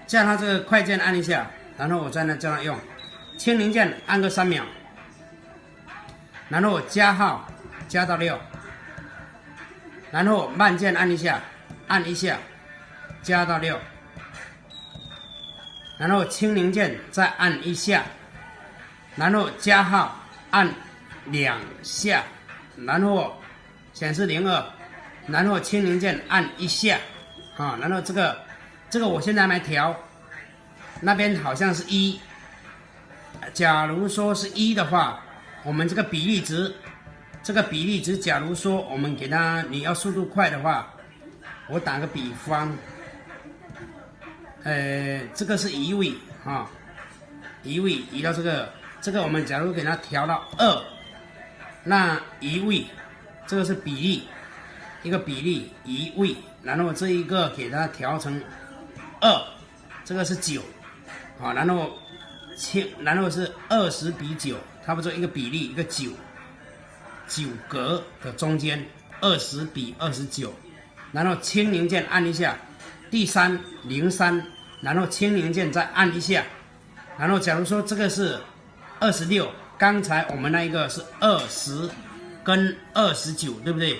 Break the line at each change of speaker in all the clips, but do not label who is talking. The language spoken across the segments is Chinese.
叫它这个快键按一下，然后我再呢叫它用清零键按个3秒，然后加号加到6，然后慢键按一下，按一下加到6，然后清零键再按一下，然后加号按2下，然后显示02，然后清零键按一下，然后这个我现在来调，那边好像是1，假如说是1的话，我们这个比例值，假如说我们给它，你要速度快的话，我打个比方，这个是移位移位移到这个我们假如给它调到2，那移位这个是比例，一个比例移位，然后这一个给它调成2，这个是9，然后是20比9，差不多一个比例一个9格的中间20比29，然后清零键按一下，第3 03，然后清零键再按一下，然后假如说这个是26，刚才我们那一个是20跟29，对不对？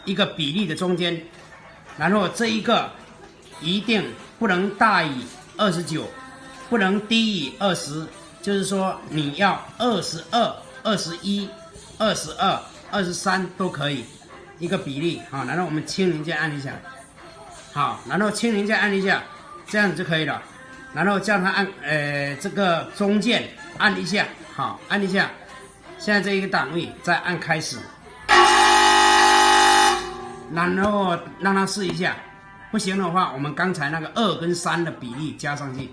一个比例的中间，然后这一个一定不能大于29，不能低于20，就是说你要22、21、22、23都可以，一个比例然后我们清零键按一下，好，然后清零键按一下，这样就可以了。然后叫它按这个中键按一下，好，按一下，现在这一个档位再按开始，然后让它试一下，不行的话，我们刚才那个2跟3的比例加上去。